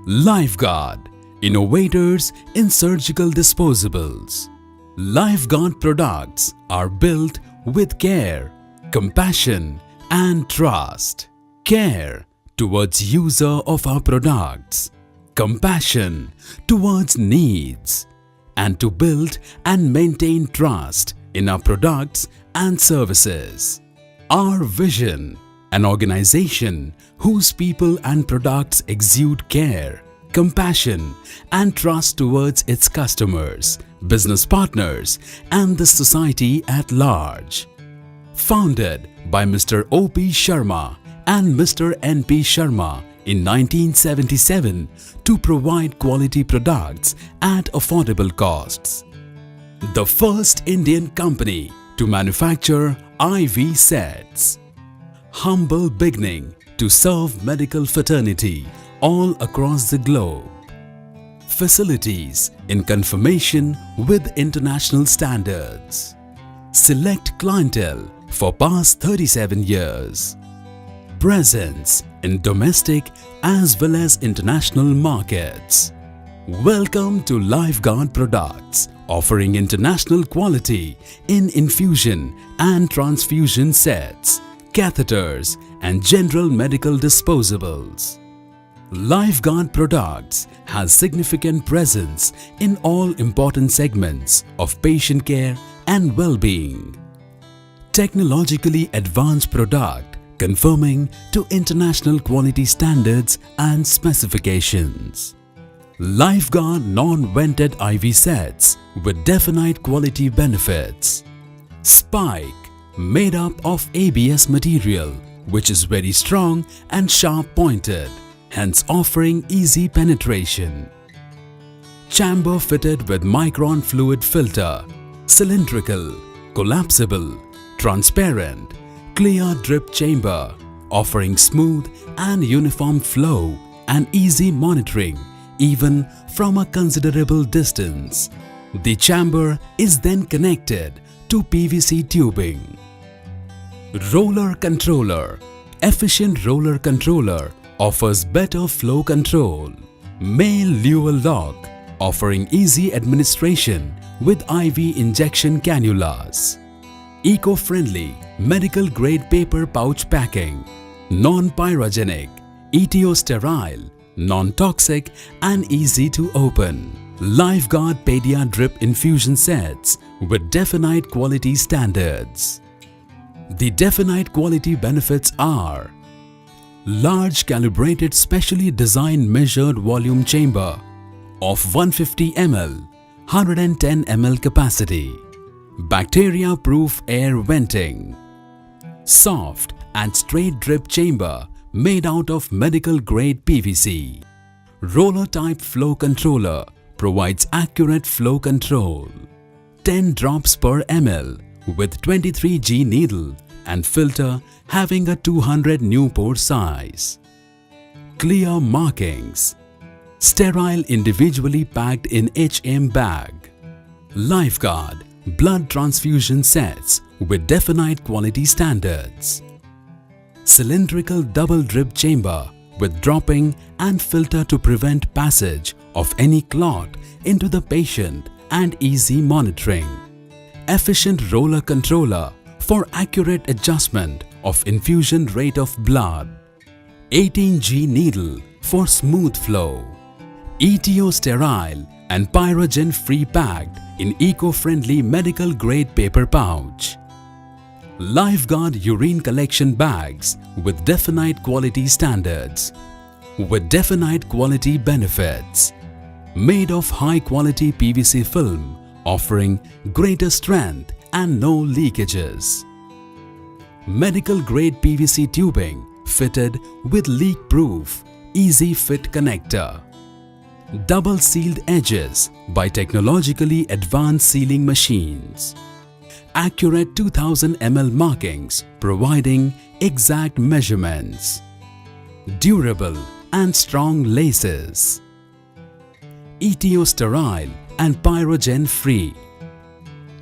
LifeGuard, innovators in surgical disposables. LifeGuard products are built with care, compassion and trust. Care towards user of our products, compassion towards needs, and to build and maintain trust in our products and services. Our vision, an organization whose people and products exude care, compassion and trust towards its customers, business partners and the society at large. Founded by Mr. O.P. Sharma and Mr. N.P. Sharma in 1977 to provide quality products at affordable costs. The first Indian company to manufacture IV sets. Humble beginning to serve medical fraternity all across the globe. Facilities in conformation with international standards. Select clientele for past 37 years. Presence in domestic as well as international markets. Welcome to LifeGuard products, offering international quality in infusion and transfusion sets, catheters and general medical disposables. LifeGuard products has significant presence in all important segments of patient care and well-being. Technologically advanced product conforming to international quality standards and specifications. LifeGuard non-vented IV sets with definite quality benefits. Spike made up of ABS material which is very strong and sharp pointed, hence offering easy penetration. Chamber fitted with micron fluid filter, cylindrical, collapsible, transparent, clear drip chamber, offering smooth and uniform flow and easy monitoring even from a considerable distance. The chamber is then connected to PVC tubing. Roller controller. Efficient roller controller offers better flow control. Male Luer lock offering easy administration with IV injection cannulas. Eco-friendly medical grade paper pouch packing. Non-pyrogenic, etio-sterile, non-toxic and easy to open. LifeGuard Pedia drip infusion sets with definite quality standards. The definite quality benefits are: large calibrated specially designed measured volume chamber of 150 ml, 110 ml capacity. Bacteria-proof air venting. Soft and straight drip chamber made out of medical grade PVC. Roller type flow controller provides accurate flow control. 10 drops per ml with 23G needle and filter having a 200 new pore size. Clear markings. Sterile individually packed in HM bag. LifeGuard blood transfusion sets with definite quality standards. Cylindrical double drip chamber with dropping and filter to prevent passage of any clot into the patient and easy monitoring. Efficient roller controller for accurate adjustment of infusion rate of blood. 18G needle for smooth flow. ETO sterile and pyrogen free packed in eco-friendly medical grade paper pouch. LifeGuard urine collection bags with definite quality standards. With definite quality benefits. Made of high quality PVC film offering greater strength and no leakages. Medical grade PVC tubing fitted with leak-proof, easy fit connector. Double sealed edges by technologically advanced sealing machines. Accurate 2000 ml markings providing exact measurements. Durable and strong laces. ETO sterile and pyrogen free.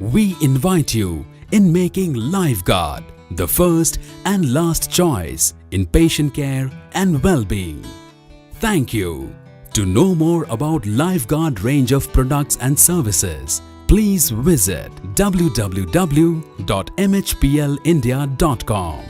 We invite you in making LifeGuard the first and last choice in patient care and well-being. Thank you. To know more about Lifeguard range of products and services, please visit www.mhplindia.com.